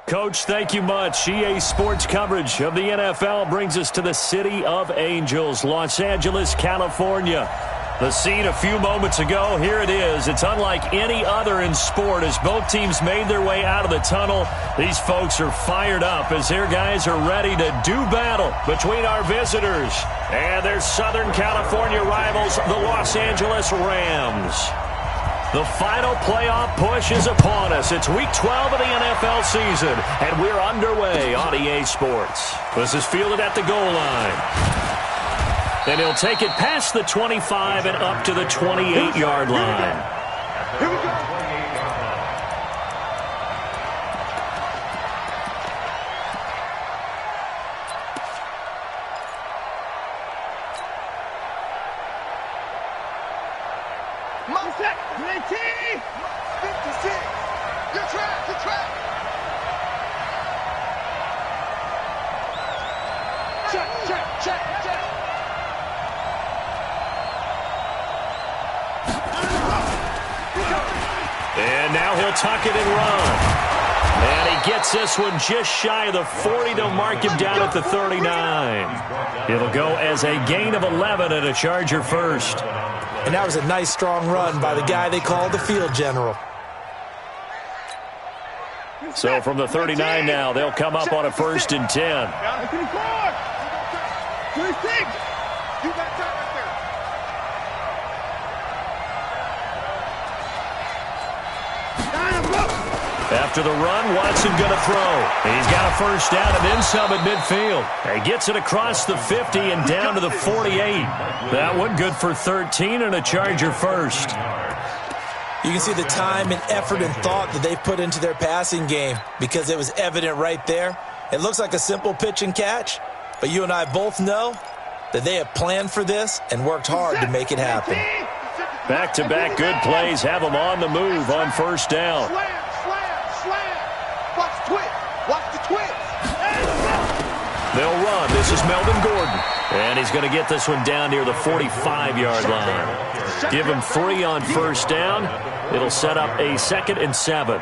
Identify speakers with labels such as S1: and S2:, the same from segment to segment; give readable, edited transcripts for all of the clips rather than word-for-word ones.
S1: Coach, thank you much. EA Sports coverage of the NFL brings us to the City of Angels, Los Angeles, California. The scene a few moments ago, here it is. It's unlike any other in sport as both teams made their way out of the tunnel. These folks are fired up as their guys are ready to do battle between our visitors and their Southern California rivals, the Los Angeles Rams. The final playoff push is upon us. It's Week 12 of the NFL season, and we're underway on EA Sports. This is fielded at the goal line. And he'll take it past the 25 and up to the 28-yard line.
S2: Here we go. Set, 19, 56, your track. Check.
S1: And now he'll tuck it and run. And he gets this one just shy of the 40 to mark him down at the 39. It'll go as a gain of 11 and a Charger first.
S3: And that was a nice, strong run by the guy they call the field general.
S1: So from the 39 now, they'll come up on a 1st and 10.
S2: 26. You got time right there.
S1: After the run, Watson going to throw. He's got a 1st down and then some at midfield. He gets it across the 50 and down to the 48. That one good for 13 and a Charger first.
S3: You can see the time and effort and thought that they put into their passing game because it was evident right there. It looks like a simple pitch and catch, but you and I both know that they have planned for this and worked hard to make it happen.
S1: Back-to-back good plays have them on the move on 1st down.
S2: Slam. Watch the twist.
S1: They'll run. This is Melvin Gordon. And he's going to get this one down near the 45-yard line. Give him 3 on 1st down. It'll set up a 2nd and 7.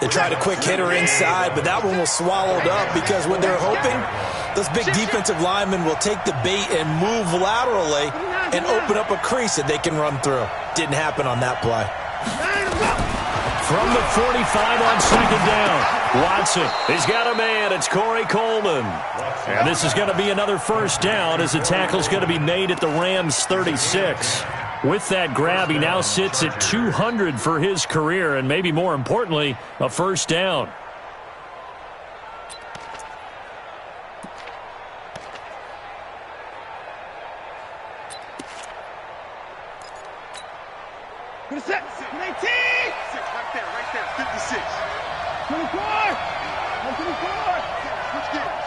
S3: They tried a quick hitter inside, but that one was swallowed up because what they're hoping, those big defensive linemen will take the bait and move laterally and open up a crease that they can run through. Didn't happen on that play.
S1: From the 45 on 2nd down, Watson, he's got a man. It's Corey Coleman. And this is going to be another 1st down as the tackle's going to be made at the Rams' 36. With that grab, he now sits at 200 for his career, and maybe more importantly, a 1st down.
S2: Good set. 19. Right there. 56. 24. 24. Switch gears.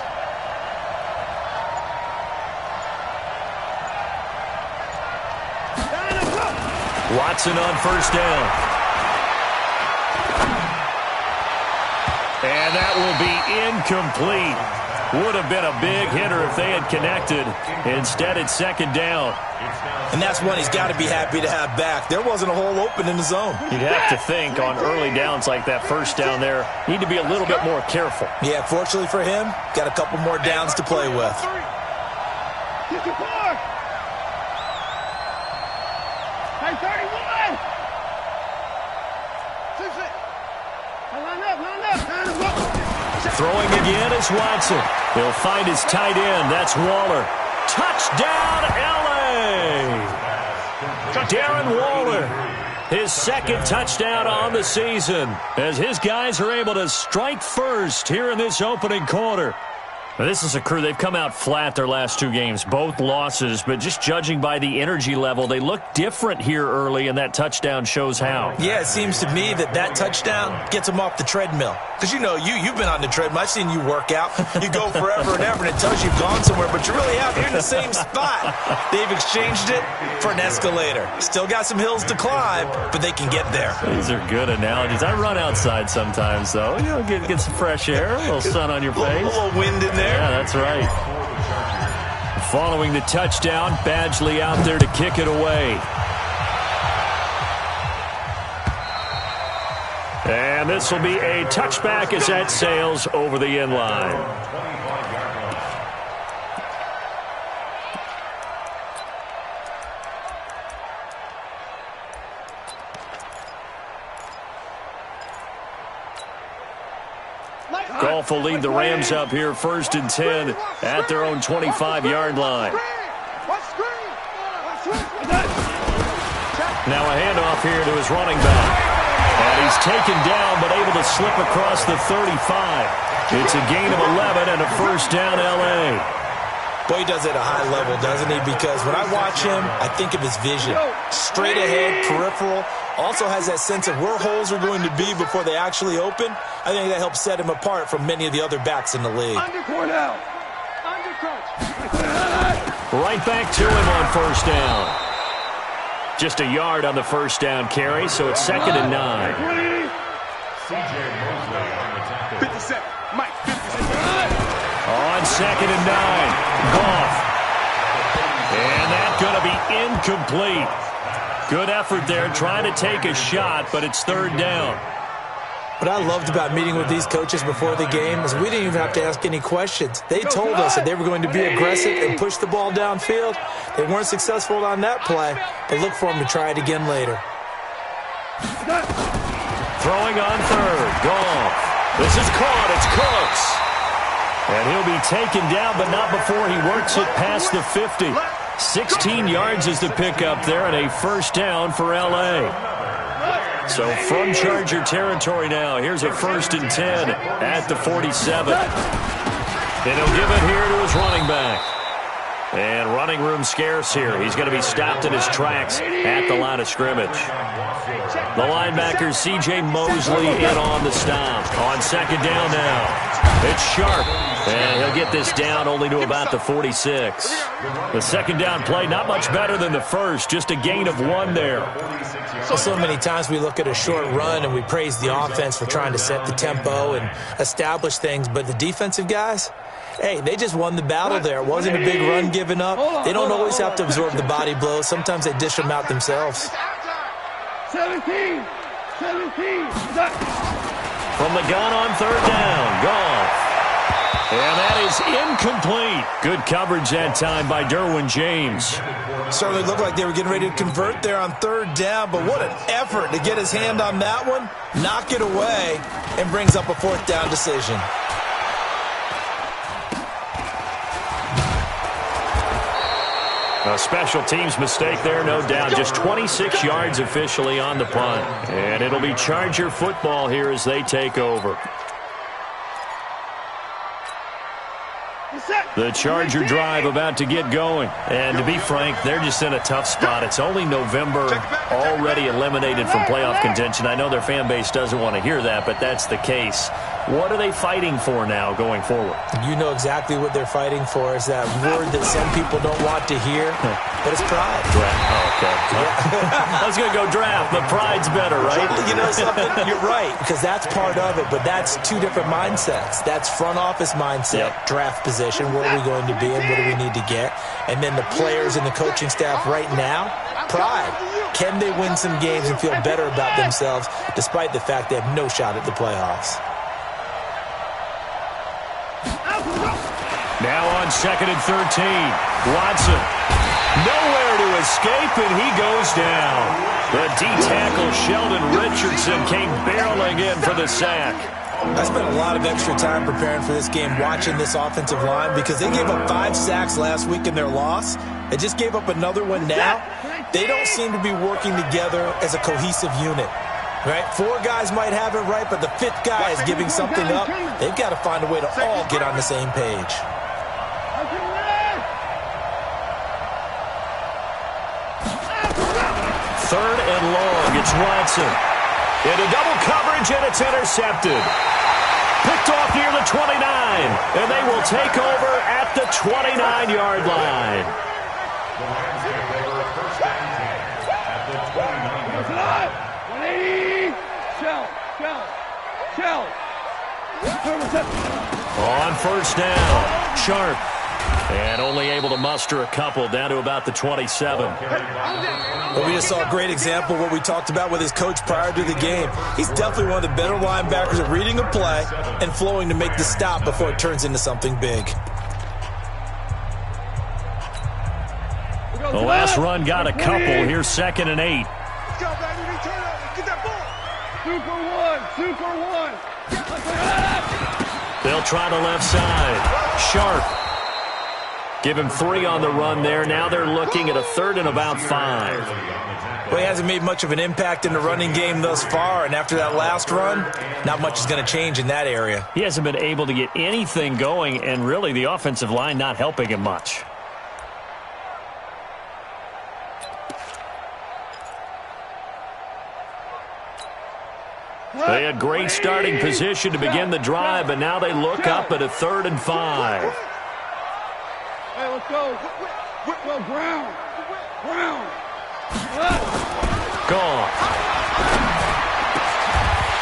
S1: Watson on 1st down. And that will be incomplete. Would have been a big hitter if they had connected. Instead, it's 2nd down.
S3: And that's one he's got to be happy to have back. There wasn't a hole open in the zone.
S1: You'd have to think on early downs like that 1st down there, need to be a little bit more careful.
S3: Yeah, fortunately for him, got a couple more downs to play with.
S2: 54. Hey, 31. Line up.
S1: Throwing again is Watson. He'll find his tight end. That's Waller. Touchdown, L.A. Darren Waller, his 2nd touchdown on the season as his guys are able to strike first here in this opening quarter. Now, this is a crew. They've come out flat their last 2 games, both losses, but just judging by the energy level, they look different here early, and that touchdown shows how.
S3: Yeah, it seems to me that touchdown gets them off the treadmill. Because, you've been on the treadmill. I've seen you work out. You go forever and ever, and it tells you've gone somewhere, but you really have. You're in the same spot. They've exchanged it for an escalator. Still got some hills to climb, but they can get there.
S1: These are good analogies. I run outside sometimes, though. Get some fresh air, a little sun on your face.
S3: A little wind in there. there.
S1: Yeah, that's right. Following the touchdown, Badgley out there to kick it away. And this will be a touchback as that sails over the end line. Goff will lead the Rams up here 1st and 10 at their own 25-yard line. Now a handoff here to his running back. And he's taken down but able to slip across the 35. It's a gain of 11 and a first down L.A.
S3: Boy, he does it at a high level, doesn't he? Because when I watch him, I think of his vision. Straight ahead, peripheral. Also has that sense of where holes are going to be before they actually open. I think that helps set him apart from many of the other backs in the league.
S1: Right back to him on first down. Just a yard on the first down carry, so it's 2nd and 9.
S2: 57. Mike, 57.
S1: On 2nd and 9, Goff. And that's going to be incomplete. Good effort there, trying to take a shot, but it's 3rd down.
S3: What I loved about meeting with these coaches before the game is we didn't even have to ask any questions. They told us that they were going to be aggressive and push the ball downfield. They weren't successful on that play, but look for them to try it again later.
S1: Throwing on 3rd, Goff. This is caught, it's Cooks. And he'll be taken down, but not before he works it past the 50. 16 yards is the pickup there, and a first down for L.A. So from Charger territory now, here's a 1st and 10 at the 47. And he'll give it here to his running back. And running room scarce here. He's going to be stopped in his tracks at the line of scrimmage. The linebacker, C.J. Mosley, in on the stop. On 2nd down now. It's Sharp. And he'll get this down only to about the 46. The 2nd down play, not much better than the first. Just a gain of 1 there.
S3: So many times we look at a short run and we praise the offense for trying to set the tempo and establish things. But the defensive guys, hey, they just won the battle there. It wasn't a big run given up. They don't always have to absorb the body blows. Sometimes they dish them out themselves.
S2: 17.
S1: From the gun on 3rd down, Goff. And that is incomplete. Good coverage that time by Derwin James.
S3: Certainly looked like they were getting ready to convert there on 3rd down, but what an effort to get his hand on that one, knock it away, and brings up a 4th down decision.
S1: A special teams mistake there, no doubt. Just 26 yards officially on the punt. And it'll be Charger football here as they take over. The Charger drive about to get going. And to be frank, they're just in a tough spot. It's only November, already eliminated from playoff contention. I know their fan base doesn't want to hear that, but that's the case. What are they fighting for now going forward?
S3: You know exactly what they're fighting for. Is that word that some people don't want to hear, but it's pride.
S1: Draft. Oh, okay. I was going to go draft, but pride's better, right?
S3: You know something? You're right, because that's part of it, but that's 2 different mindsets. That's front office mindset, draft position, where are we going to be and what do we need to get? And then the players and the coaching staff right now, pride. Can they win some games and feel better about themselves despite the fact they have no shot at the playoffs?
S1: Now on 2nd and 13, Watson. Nowhere to escape, and he goes down. The D-tackle Sheldon Richardson came barreling in for the sack.
S3: I spent a lot of extra time preparing for this game watching this offensive line because they gave up 5 sacks last week in their loss. They just gave up another one now. They don't seem to be working together as a cohesive unit. Right? 4 guys might have it right, but the 5th guy is giving something up. They've got to find a way to all get on the same page.
S1: Third and long, it's Watson. Into double coverage, and it's intercepted. Picked off near the 29, and they will take over at the 29-yard line.
S2: Shell.
S1: On first down, Sharp. And only able to muster a couple, down to about the 27.
S3: Well, we just saw a great example of what we talked about with his coach prior to the game. He's definitely one of the better linebackers at reading a play and flowing to make the stop before it turns into something big.
S1: The last run got a couple. Here's 2nd and 8.
S2: Let's go, baby. Return it. Get that ball. Super one.
S1: They'll try the left side. Sharp. Give him 3 on the run there. Now they're looking at a 3rd and about 5.
S3: Well, he hasn't made much of an impact in the running game thus far, and after that last run, not much is going to change in that area.
S1: He hasn't been able to get anything going, and really the offensive line not helping him much. They had great starting position to begin the drive, but now they look up at a 3rd and 5.
S2: Hey, let's go. Go, Brown.
S1: Gone.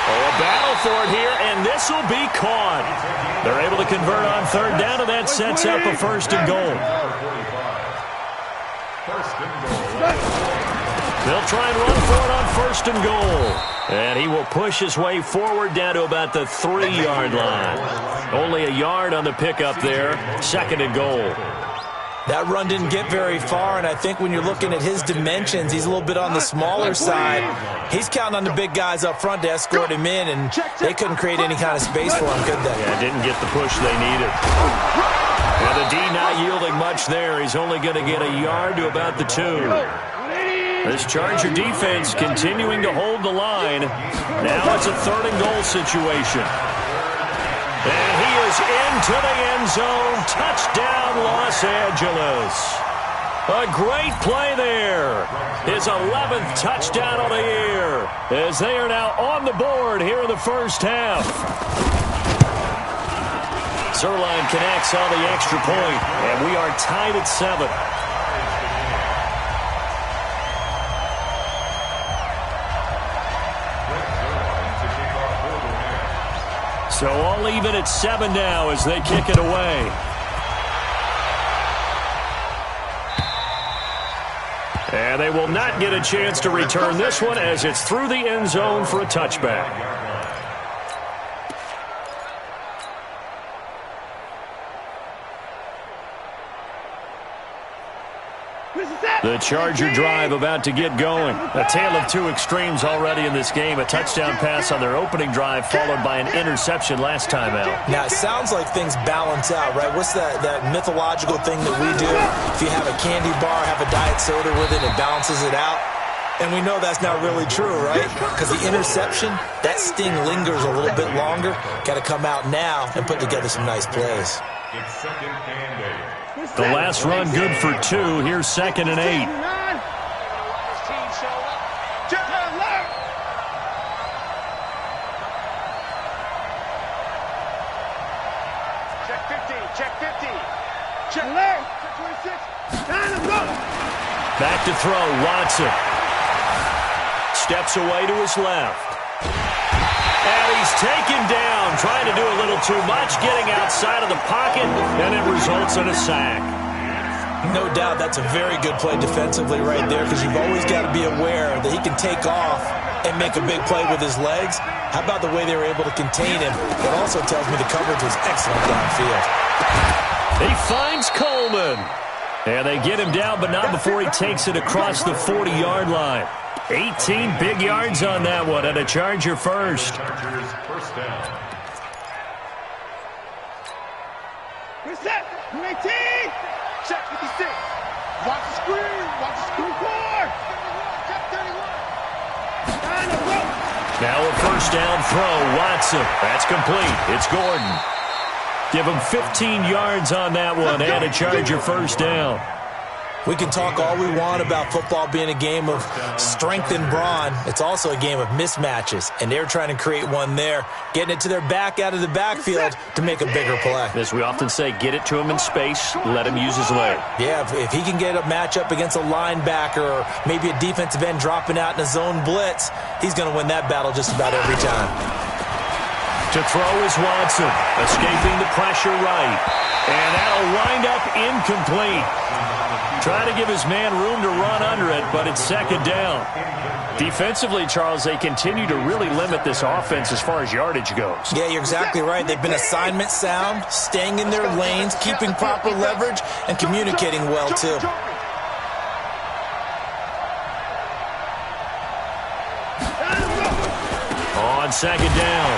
S1: Oh, a battle for it here, and this will be caught. They're able to convert on 3rd down, and that sets up a 1st and goal. They'll try and run for it on 1st and goal. And he will push his way forward down to about the 3-yard line. Only a yard on the pickup there. 2nd and goal.
S3: That run didn't get very far, and I think when you're looking at his dimensions, he's a little bit on the smaller side. He's counting on the big guys up front to escort him in, and they couldn't create any kind of space for him, could they?
S1: Yeah, didn't get the push they needed. And the D not yielding much there. He's only going to get a yard to about the 2. This Charger defense continuing to hold the line. Now it's a 3rd and goal situation. And he is into the end zone. Touchdown, Los Angeles. A great play there. His 11th touchdown of the year, as they are now on the board here in the first half. Zerline connects on the extra point, and we are tied at 7. So all even at 7 now as they kick it away. And they will not get a chance to return this one as it's through the end zone for a touchback. The Charger drive about to get going. A tale of 2 extremes already in this game. A touchdown pass on their opening drive followed by an interception last time out.
S3: Now, it sounds like things balance out, right? What's that mythological thing that we do? If you have a candy bar, have a diet soda with it, it balances it out. And we know that's not really true, right? Because the interception, that sting lingers a little bit longer. Got to come out now and put together some nice plays.
S2: It's 2nd and 8.
S1: The last run good for 2. Here's 2nd and 8.
S2: Check 50. Check 50. Check left. Check 26.
S1: Back to throw. Watson. Steps away to his left. And he's taken down, trying to do a little too much, getting outside of the pocket, and it results in a sack.
S3: No doubt that's a very good play defensively right there, because you've always got to be aware that he can take off and make a big play with his legs. How about the way they were able to contain him? It also tells me the coverage was excellent downfield.
S1: He finds Coleman. And they get him down, but not before he takes it across the 40-yard line. 18 big yards on that one, and a Charger first.
S2: Chargers first down.
S4: Reset. 18.
S2: Check 56. Watch the screen. Watch the screen. 4. Check 31.
S1: Now a first down throw. Watson. That's complete. It's Gordon. Give him 15 yards on that one, and a Charger first down.
S3: We can talk all we want about football being a game of strength and brawn. It's also a game of mismatches, and they're trying to create one there, getting it to their back out of the backfield to make a bigger play.
S1: As we often say, get it to him in space, let him use his leg.
S3: Yeah, if he can get a matchup against a linebacker or maybe a defensive end dropping out in a zone blitz, he's going to win that battle just about every time.
S1: To throw is Watson, escaping the pressure right. And that'll wind up incomplete. Trying to give his man room to run under it, but it's second down. Defensively, Charles, they continue to really limit this offense as far as yardage goes.
S3: Yeah, you're exactly right. They've been assignment sound, staying in their lanes, keeping proper leverage, and communicating well, too.
S1: On second down,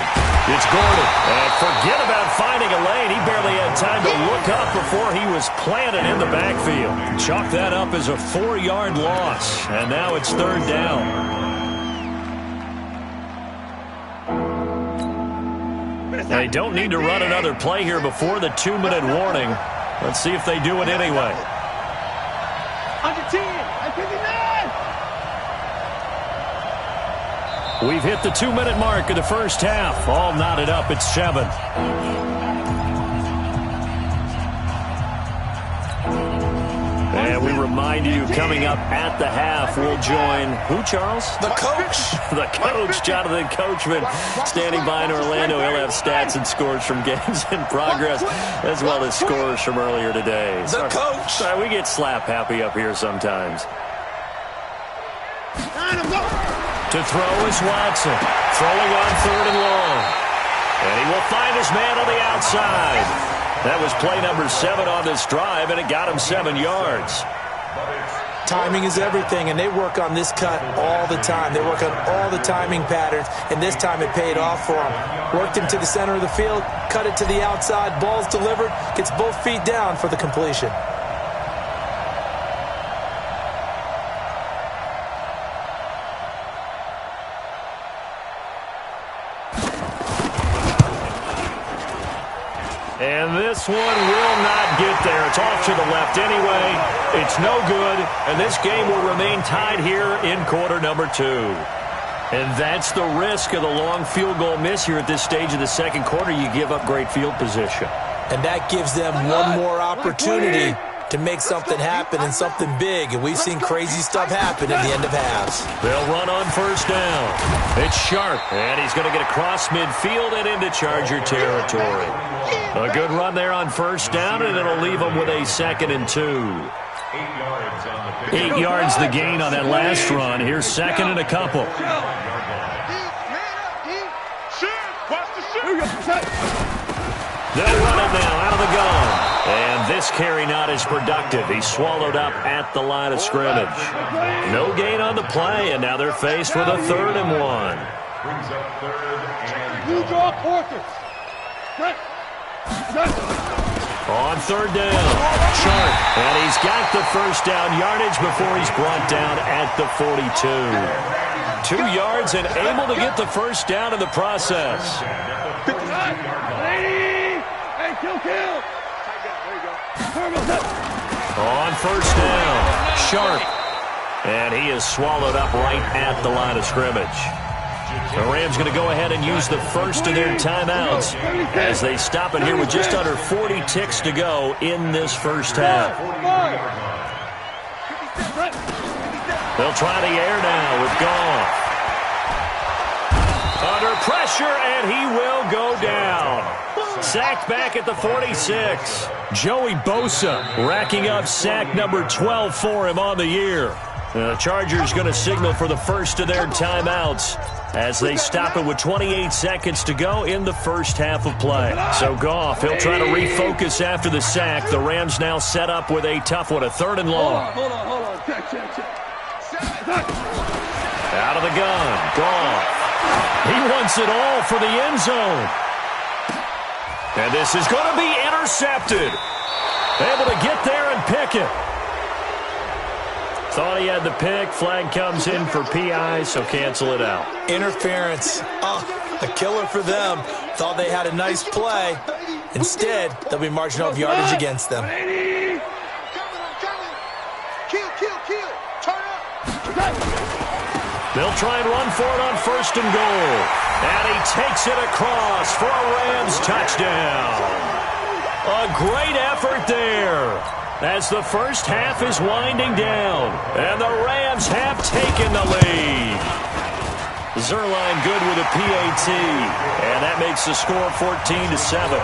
S1: it's Gordon. And forget about finding a lane. He barely had time to look up before he was planted in the backfield. Chalk that up as a 4-yard loss. And now it's third down. They don't need to run another play here before the 2-minute warning. Let's see if they do it anyway.
S4: Under 10, at 59.
S1: We've hit the 2-minute mark of the first half. All knotted up at 7. And we remind you, coming up at the half, we'll join who, Charles?
S3: The coach.
S1: The coach, Jonathan Coachman, standing by in Orlando. He'll have stats and scores from games in progress, as well as scores from earlier today.
S3: The coach.
S1: Sorry, we get slap happy up here sometimes. To throw is Watson, throwing on 3rd and long. And he will find his man on the outside. That was play number 7 on this drive, and it got him 7 yards.
S3: Timing is everything, and they work on this cut all the time. They work on all the timing patterns, and this time it paid off for him. Worked him to the center of the field, cut it to the outside, ball's delivered, gets both feet down for the completion.
S1: And this one will not get there. It's off to the left anyway. It's no good, and this game will remain tied here in quarter number 2. And that's the risk of the long field goal miss here at this stage of the second quarter. You give up great field position.
S3: And that gives them one more opportunity to make something happen and something big. And we've seen crazy stuff happen at the end of halves.
S1: They'll run on first down. It's Sharp, and he's going to get across midfield and into Charger territory. A good run there on first down, and it'll leave them with a 2nd and 2. 8 yards the gain on that last run. Here's 2nd and a couple. They'll run it now out of the gun. And this carry not as productive. He's swallowed up at the line of scrimmage. No gain on the play, and now they're faced with a 3rd and 1.
S4: You draw quarters.
S1: On 3rd down, Sharp, and he's got the first down yardage before he's brought down at the 42. 2 yards and able to get the first down in the process.
S4: Hey, kill.
S1: On first down, Sharp, and he is swallowed up right at the line of scrimmage. The Rams going to go ahead and use the first of their timeouts as they stop it here with just under 40 ticks to go in this first half. They'll try the air now with Goff. Under pressure, and he will go down. Sacked back at the 46. Joey Bosa racking up sack number 12 for him on the year. The Chargers going to signal for the first of their timeouts as they stop it with 28 seconds to go in the first half of play. So Goff, he'll try to refocus after the sack. The Rams now set up with a tough one, a 3rd and long.
S4: Hold on. Check.
S1: Out of the gun, Goff. He wants it all for the end zone. And this is going to be intercepted. Able to get there and pick it. Thought he had the pick. Flag comes in for PI, so cancel it out.
S3: Interference. A killer for them. Thought they had a nice play. Instead, they'll be marching off yardage against them.
S1: They'll try and run for it on 1st and goal. And he takes it across for a Rams touchdown. A great effort there as the first half is winding down. And the Rams have taken the lead. Zerline good with a PAT. And that makes the score 14-7.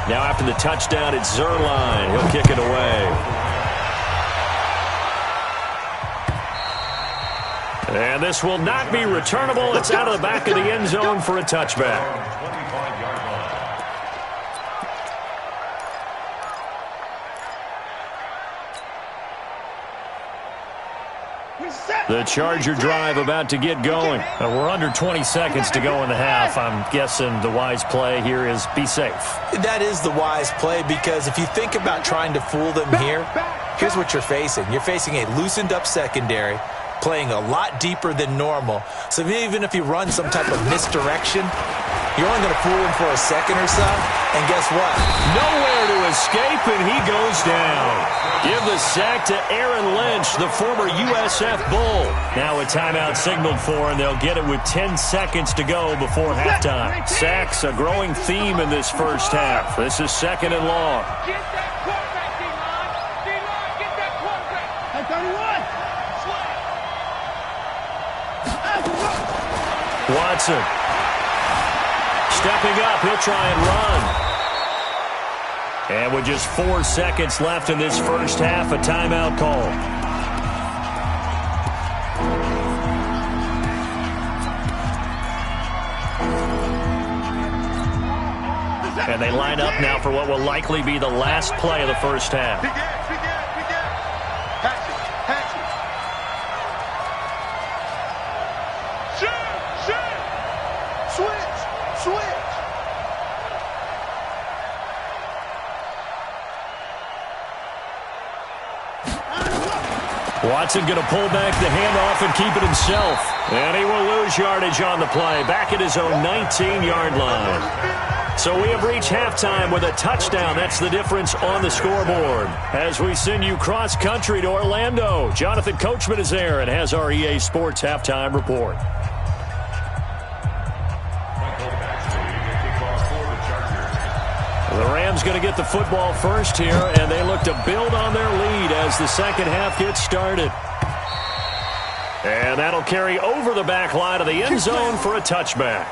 S1: Now after the touchdown, it's Zerline. He'll kick it away. And this will not be returnable. It's out of the back of the end zone for a touchback. The Charger drive about to get going. We're under 20 seconds to go in the half. I'm guessing the wise play here is be safe.
S3: That is the wise play, because if you think about trying to fool them here, here's what you're facing. You're facing a loosened up secondary, playing a lot deeper than normal. So even if you run some type of misdirection, you're only going to fool him for a second or so. And guess what?
S1: Nowhere to escape, and he goes down. Give the sack to Aaron Lynch, the former USF Bull. Now a timeout signaled for, and they'll get it with 10 seconds to go before halftime. Sacks, a growing theme in this first half. This is 2nd and long.
S4: Get that quarterback, D-line. D-line, get that quarterback. At 31.
S1: Watson. Stepping up, he'll try and run. And with just 4 seconds left in this first half, a timeout call. And they line up now for what will likely be the last play of the first half. Watson going to pull back the handoff and keep it himself. And he will lose yardage on the play, back at his own 19-yard line. So we have reached halftime with a touchdown. That's the difference on the scoreboard. As we send you cross-country to Orlando, Jonathan Coachman is there and has our EA Sports halftime report. The Rams going to get the football first here, and they look to build on their lead as the second half gets started. And that'll carry over the back line of the end zone for a touchback.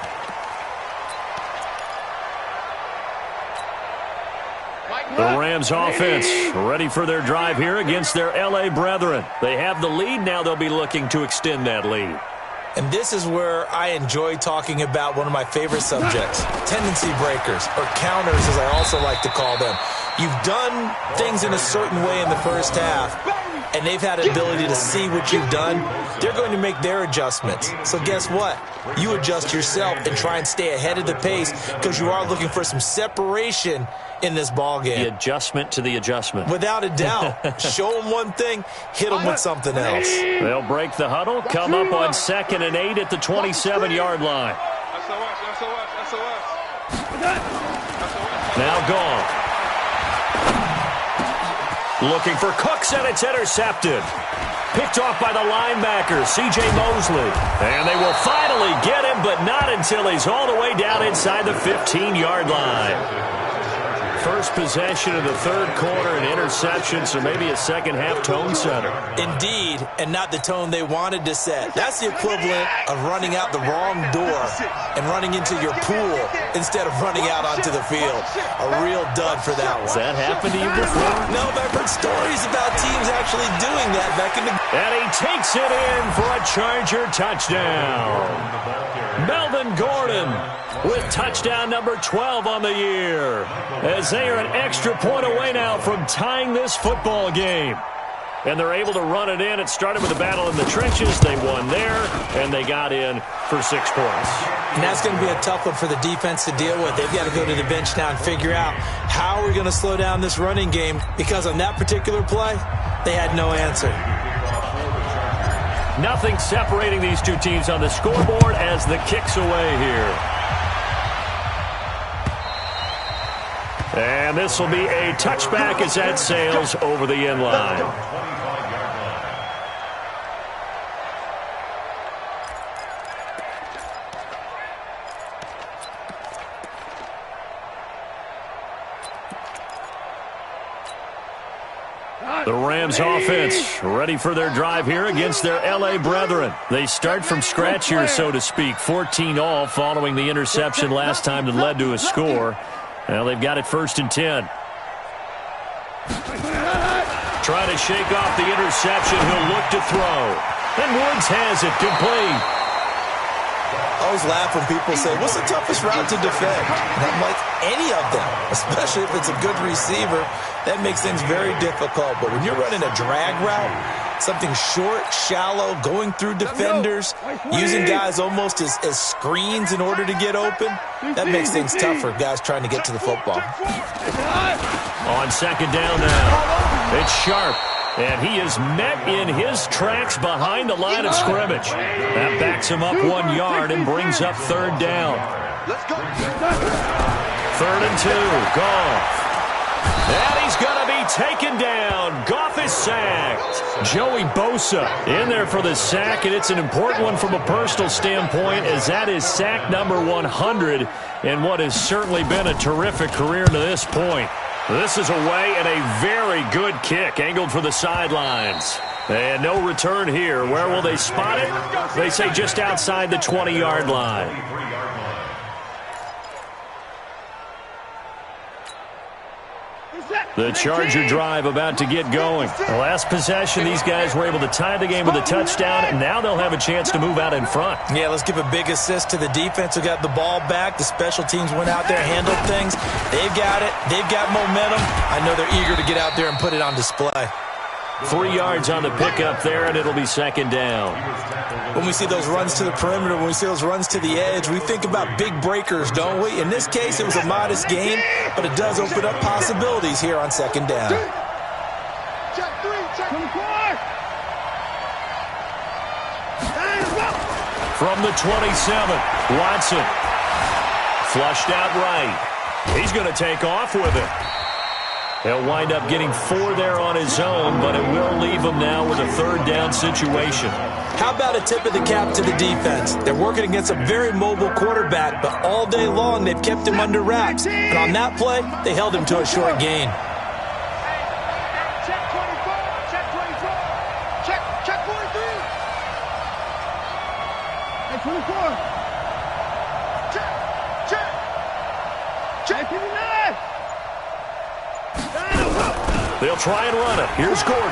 S1: The Rams offense ready for their drive here against their L.A. brethren. They have the lead. Now they'll be looking to extend that lead.
S3: And this is where I enjoy talking about one of my favorite subjects, tendency breakers, or counters as I also like to call them. You've done things in a certain way in the first half, and they've had an ability to see what you've done. They're going to make their adjustments. So guess what? You adjust yourself and try and stay ahead of the pace, because you are looking for some separation in this ball game.
S1: The adjustment to the adjustment.
S3: Without a doubt. Show them one thing, hit them with something else.
S1: They'll break the huddle, come up on 2nd and 8 at the 27-yard line. Now gone. Looking for Cooks, and it's intercepted. Picked off by the linebacker, C.J. Mosley. And they will finally get him, but not until he's all the way down inside the 15-yard line. First possession of the third quarter, an interception, so maybe a second-half tone setter.
S3: Indeed, and not the tone they wanted to set. That's the equivalent of running out the wrong door and running into your pool instead of running out onto the field. A real dud for that one.
S1: Has that happened to you before?
S3: No, but I've heard stories about teams actually doing that back in the...
S1: And he takes it in for a Charger touchdown. Melvin Gordon with touchdown number 12 on the year, as they are an extra point away now from tying this football game. And they're able to run it in. It started with a battle in the trenches. They won there, and they got in for 6 points.
S3: And that's going to be a tough one for the defense to deal with. They've got to go to the bench now and figure out how we're going to slow down this running game, because on that particular play, they had no answer.
S1: Nothing separating these two teams on the scoreboard as the kick's away here. And this will be a touchback as that sails over the end line. The Rams offense ready for their drive here against their L.A. brethren. They start from scratch here, so to speak. 14-all following the interception last time that led to a score. Now they've got it 1st and 10. Trying to shake off the interception. He'll look to throw. And Woods has it complete.
S3: I always laugh when people say, what's the toughest route to defend? And I'm like, any of them, especially if it's a good receiver. That makes things very difficult. But when you're running a drag route, something short, shallow, going through defenders, using guys almost as screens in order to get open, that makes things tough for guys trying to get to the football.
S1: On 2nd down now, it's Sharp. And he is met in his tracks behind the line of scrimmage. That backs him up 1 yard and brings up 3rd down. 3rd and 2, Goff. And he's going to be taken down. Goff is sacked. Joey Bosa in there for the sack, and it's an important one from a personal standpoint, as that is sack number 100 in what has certainly been a terrific career to this point. This is away and a very good kick angled for the sidelines. And no return here. Where will they spot it? They say just outside the 20-yard line. The Charger drive about to get going. The last possession, these guys were able to tie the game with a touchdown, and now they'll have a chance to move out in front.
S3: Yeah, let's give a big assist to the defense who got the ball back. The special teams went out there, handled things. They've got it. They've got momentum. I know they're eager to get out there and put it on display.
S1: 3 yards on the pickup there, and it'll be 2nd down.
S3: When we see those runs to the perimeter, when we see those runs to the edge, we think about big breakers, don't we? In this case, it was a modest gain, but it does open up possibilities here on 2nd down.
S2: Check 3, check 4.
S1: From the 27, Watson. Flushed out right. He's going to take off with it. He'll wind up getting 4 there on his own, but it will leave him now with a 3rd down situation.
S3: How about a tip of the cap to the defense? They're working against a very mobile quarterback, but all day long they've kept him under wraps. And on that play, they held him to a short gain.
S2: Check 24, check 24. Check 43. Check 24. Check 59.
S1: They'll try and run it. Here's Gordon.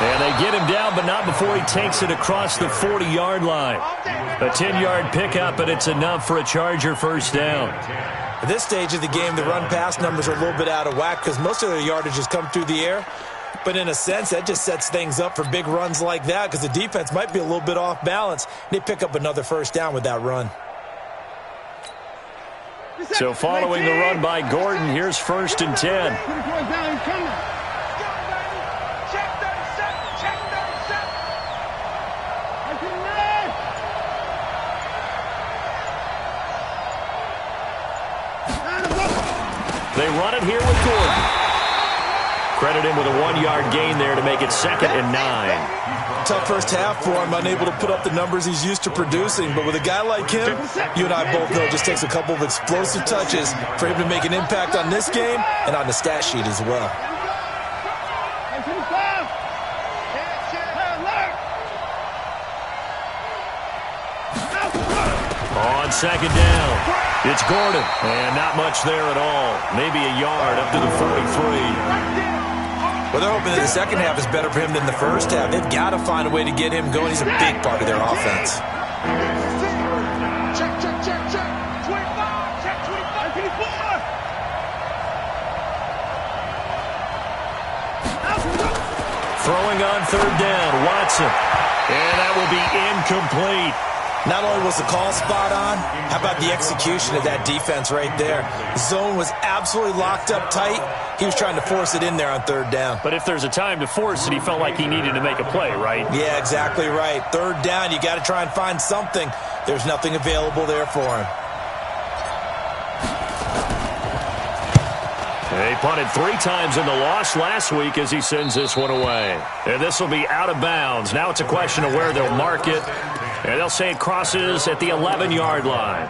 S1: And they get him down, but not before he takes it across the 40-yard line. A 10-yard pickup, and it's enough for a Charger 1st down.
S3: At this stage of the game, the run-pass numbers are a little bit out of whack because most of their yardage has come through the air. But in a sense, that just sets things up for big runs like that because the defense might be a little bit off balance. They pick up another 1st down with that run.
S1: So following the run by Gordon, here's 1st and 10. They run it here with Gordon. Credit him with a 1-yard gain there to make it 2nd and 9.
S3: Tough first half for him, unable to put up the numbers he's used to producing. But with a guy like him, you and I both know it just takes a couple of explosive touches for him to make an impact on this game and on the stat sheet as well.
S1: On 2nd down, it's Gordon. And not much there at all. Maybe a yard up to the 43.
S3: Well, they're hoping that the second half is better for him than the first half. They've got to find a way to get him going. He's a big part of their offense.
S2: Check. 25, check 25, 24.
S1: Throwing on 3rd down, Watson. And that will be incomplete.
S3: Not only was the call spot on, how about the execution of that defense right there? The zone was absolutely locked up tight. He was trying to force it in there on 3rd down.
S1: But if there's a time to force it, he felt like he needed to make a play, right?
S3: Yeah, exactly right. 3rd down, you got to try and find something. There's nothing available there for him.
S1: They punted 3 times in the loss last week as he sends this one away. And this will be out of bounds. Now it's a question of where they'll mark it. And they'll say it crosses at the 11-yard line.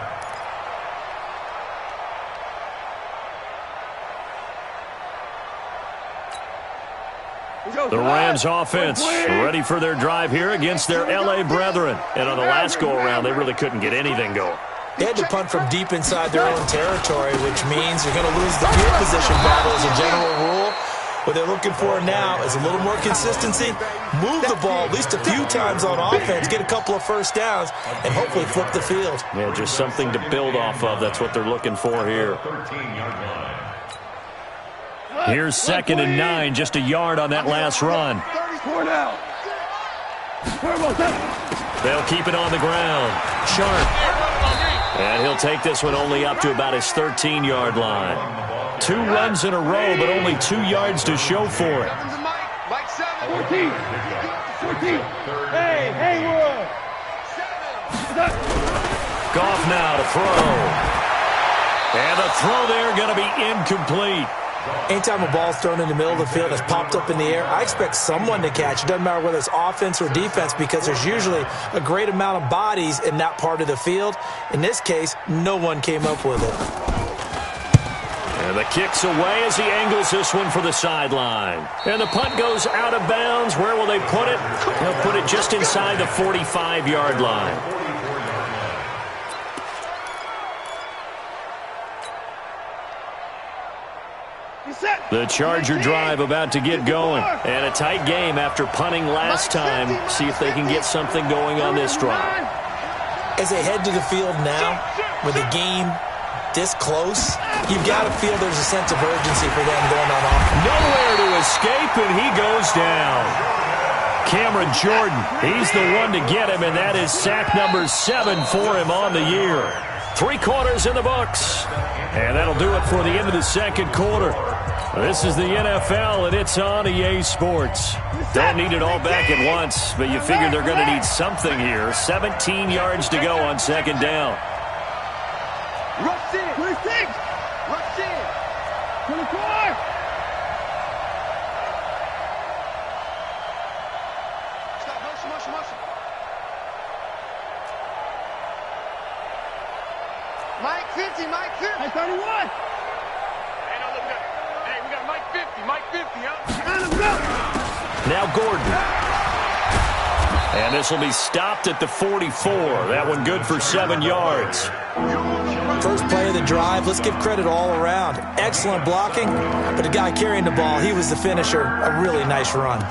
S1: The Rams offense ready for their drive here against their L.A. brethren. And on the last go-around, they really couldn't get anything going.
S3: They had to punt from deep inside their own territory, which means you're going to lose the field position battle as a general rule. What they're looking for now is a little more consistency, move the ball at least a few times on offense, get a couple of first downs, and hopefully flip the field.
S1: Yeah, just something to build off of. That's what they're looking for here. Here's 2nd and 9, just a yard on that last run. They'll keep it on the ground. Sharp. And he'll take this one only up to about his 13-yard line. 2 runs in a row, but only 2 yards to show for it.
S2: 14. Hey, Haywood.
S1: Goff now to throw. And the throw there going to be incomplete.
S3: Anytime a ball's thrown in the middle of the field that's popped up in the air, I expect someone to catch. It doesn't matter whether it's offense or defense because there's usually a great amount of bodies in that part of the field. In this case, no one came up with it.
S1: And the kick's away as he angles this one for the sideline. And the punt goes out of bounds. Where will they put it? They'll put it just inside the 45-yard line. The Charger drive about to get going. And a tight game after punting last time. See if they can get something going on this drive.
S3: As they head to the field now, with the game this close, you've got to feel there's a sense of urgency for them going on offense.
S1: Nowhere to escape, and he goes down. Cameron Jordan, he's the one to get him, and that is sack number 7 for him on the year. 3 quarters in the books. And that'll do it for the end of the second quarter. This is the NFL, and it's on EA Sports. Don't need it all back at once, but you figure they're going to need something here. 17 yards to go on 2nd down.
S2: Rush in. 26. Rush in. 24. Stop. Motion. Mike 50. Hey, 31.
S4: Hey, no, look at. Hey, we got Mike 50. Mike 50, huh?
S1: Now Gordon. And this will be stopped at the 44. That one good for 7 yards.
S3: First play of the drive, let's give credit all around. Excellent blocking, but the guy carrying the ball, he was the finisher. A really nice run.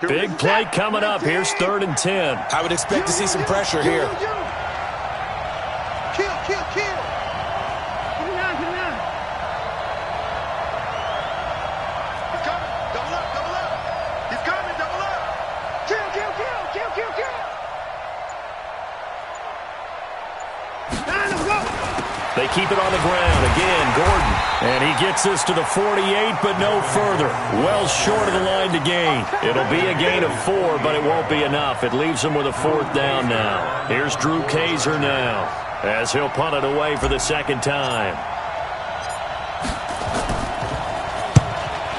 S1: Big play coming up. Here's 3rd and 10.
S3: I would expect to see some pressure here.
S2: Kill. Get down. He's coming. Double up. He's coming. Double up. Kill.
S1: They keep it on the ground. Again, Gordon. And he gets this to the 48, but no further. Well short of the line to gain. It'll be a gain of 4, but it won't be enough. It leaves him with a 4th down now. Here's Drew Kaiser now, as he'll punt it away for the 2nd time.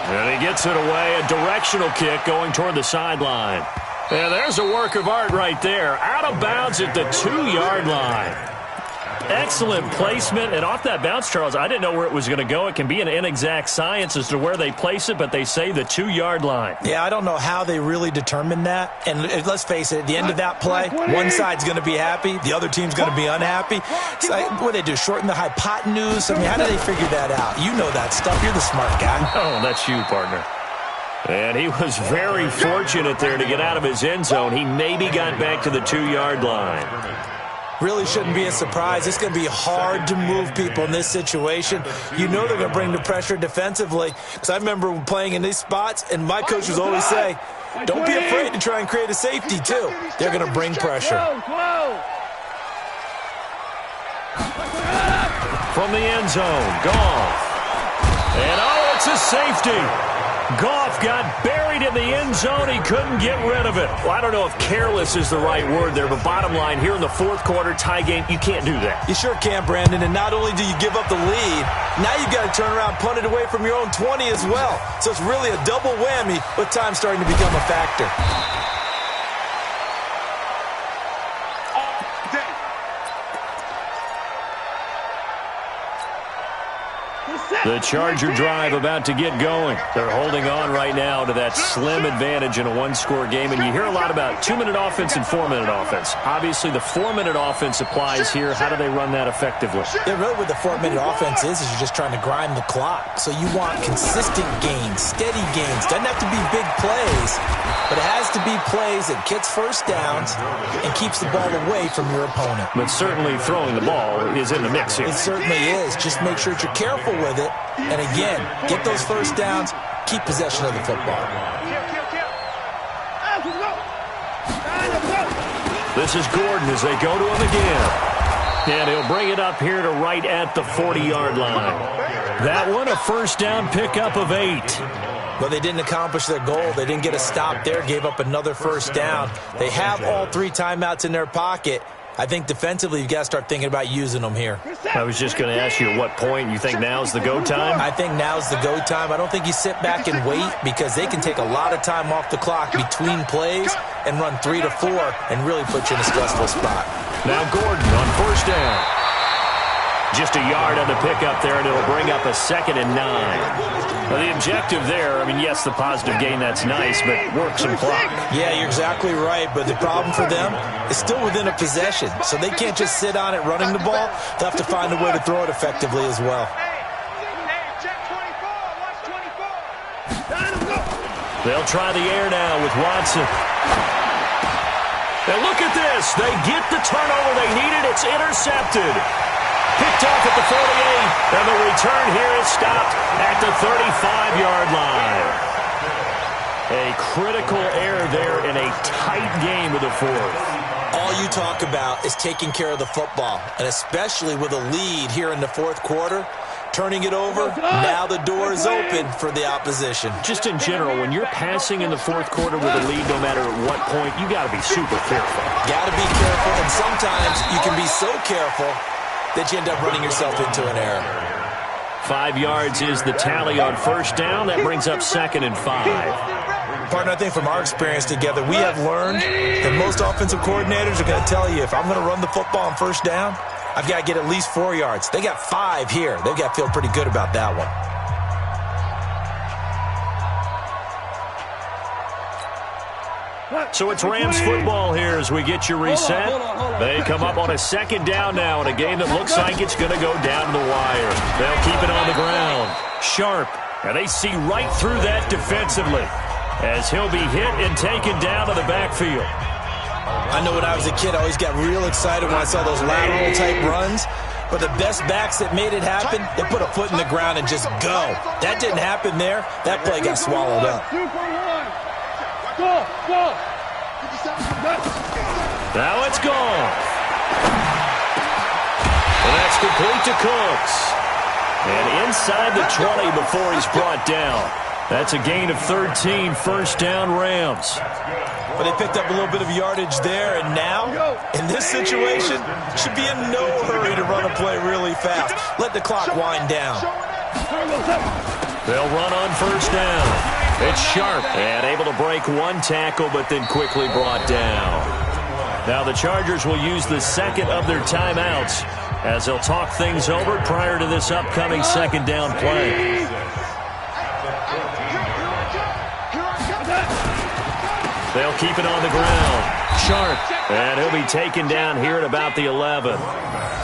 S1: And he gets it away. A directional kick going toward the sideline. And there's a work of art right there. Out of bounds at the 2-yard line. Excellent placement, and off that bounce, Charles, I didn't know where it was going to go. It can be an inexact science as to where they place it, but they say the 2-yard line.
S3: Yeah, I don't know how they really determined that. And let's face it, at the end of that play, one side's going to be happy, the other team's going to be unhappy. So, what do they do, shorten the hypotenuse? I mean, how do they figure that out? You know that stuff. You're the smart guy.
S1: Oh, that's you, partner. And he was very fortunate there to get out of his end zone. He maybe got back to the 2-yard line.
S3: Really shouldn't be a surprise. It's going to be hard to move people in this situation. You know they're going to bring the pressure defensively. Because I remember playing in these spots, and my coaches always say, don't be afraid to try and create a safety, too. They're going to bring pressure.
S1: From the end zone, Goff. And, oh, it's a safety. Goff got buried in the end zone. He couldn't get rid of it. Well, I don't know if careless is the right word there, but bottom line, here in the 4th quarter tie game, you can't do that.
S3: You sure can, Brandon, and not only do you give up the lead, now you've got to turn around and punt it away from your own 20 as well. So it's really a double whammy with time starting to become a factor.
S1: The Charger drive about to get going. They're holding on right now to that slim advantage in a one-score game. And you hear a lot about 2-minute offense and 4-minute offense. Obviously, the 4-minute offense applies here. How do they run that effectively?
S3: Yeah, really what the 4-minute offense is you're just trying to grind the clock. So you want consistent gains, steady gains. Doesn't have to be big plays, but it has to be plays that gets first downs and keeps the ball away from your opponent.
S1: But certainly throwing the ball is in the mix here.
S3: It certainly is. Just make sure that you're careful with it. And again, get those first downs, keep possession of the football.
S1: This is Gordon as they go to him again. And he'll bring it up here to right at the 40-yard line. That one, a first down pickup of 8.
S3: But they didn't accomplish their goal. They didn't get a stop there, gave up another first down. They have all 3 timeouts in their pocket. I think defensively you've got to start thinking about using them here.
S1: I was just going to ask you at what point you think now's the go time?
S3: I think now's the go time. I don't think you sit back and wait because they can take a lot of time off the clock between plays and run 3 to 4 and really put you in a stressful spot.
S1: Now Gordon on first down. Just a yard on the pickup there, and it'll bring up a 2nd and 9. Well, the objective there, I mean, yes, the positive gain, that's nice, but work some clock.
S3: Yeah, you're exactly right, but the problem for them is still within a possession, so they can't just sit on it running the ball. They'll have to find a way to throw it effectively as well.
S1: They'll try the air now with Watson. And look at this. They get the turnover they needed. It's intercepted. Picked off at the 48, and the return here is stopped at the 35-yard line. A critical error there in a tight game of the 4th.
S3: All you talk about is taking care of the football, and especially with a lead here in the 4th quarter, turning it over, now the door is open for the opposition.
S1: Just in general, when you're passing in the 4th quarter with a lead, no matter at what point, you got to be super careful.
S3: Got to be careful, and sometimes you can be so careful that you end up running yourself into an error.
S1: 5 yards is the tally on first down. That brings up 2nd and 5.
S3: Partner, I think from our experience together, we have learned that most offensive coordinators are going to tell you, if I'm going to run the football on first down, I've got to get at least 4 yards. They got 5 here. They've got to feel pretty good about that one.
S1: So it's Rams football here as we get you reset. They come up on a 2nd down now in a game that looks like it's going to go down to the wire. They'll keep it on the ground. Sharp. And they see right through that defensively as he'll be hit and taken down to the backfield.
S3: I know when I was a kid, I always got real excited when I saw those lateral-type runs. But the best backs that made it happen, they put a foot in the ground and just go. That didn't happen there. That play got swallowed up.
S1: Now it's gone. And that's complete to Cooks. And inside the 20 before he's brought down. That's a gain of 13, first down Rams.
S3: But they picked up a little bit of yardage there, and now, in this situation, should be in no hurry to run a play really fast. Let the clock wind down.
S1: They'll run on first down. It's Sharp, and able to break 1 tackle, but then quickly brought down. Now the Chargers will use the 2nd of their timeouts as they'll talk things over prior to this upcoming 2nd down play. They'll keep it on the ground. Sharp, and he'll be taken down here at about the 11.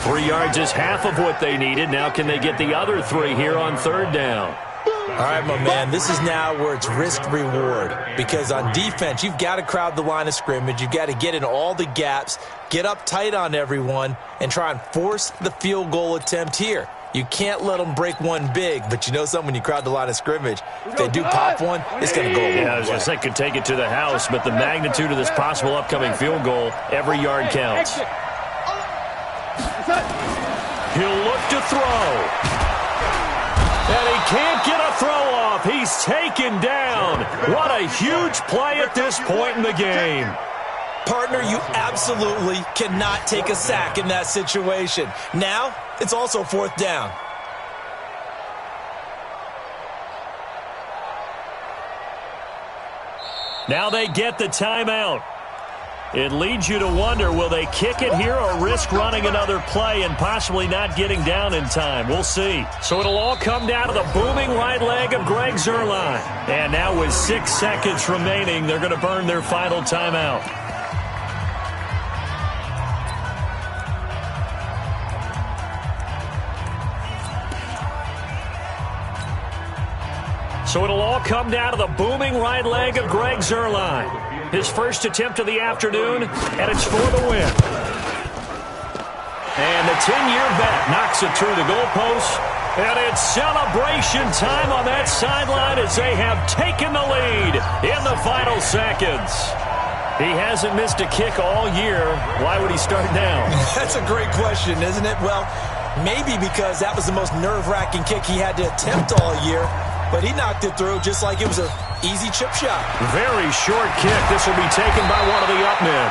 S1: 3 yards is half of what they needed. Now can they get the other 3 here on 3rd down?
S3: All right, my man, this is now where it's risk-reward. Because on defense, you've got to crowd the line of scrimmage. You've got to get in all the gaps, get up tight on everyone, and try and force the field goal attempt here. You can't let them break one big, but you know something, when you crowd the line of scrimmage, if they do pop one, it's going to go a long way.
S1: Yeah, I was going to say, could take it to the house, but the magnitude of this possible upcoming field goal, every yard counts. He'll look to throw. And he can't get a throw off. He's taken down. What a huge play at this point in the game.
S3: Partner, you absolutely cannot take a sack in that situation. Now, it's also 4th down.
S1: Now they get the timeout. It leads you to wonder, will they kick it here or risk running another play and possibly not getting down in time? We'll see. So it'll all come down to the booming right leg of Greg Zuerlein. And now with 6 seconds remaining, they're going to burn their final timeout. So it'll all come down to the booming right leg of Greg Zuerlein. His first attempt of the afternoon, and it's for the win. And the 10-year vet knocks it through the goalpost. And it's celebration time on that sideline as they have taken the lead in the final seconds. He hasn't missed a kick all year. Why would he start now?
S3: That's a great question, isn't it? Well, maybe because that was the most nerve-wracking kick he had to attempt all year. But he knocked it through just like it was an easy chip shot.
S1: Very short kick. This will be taken by one of the up men.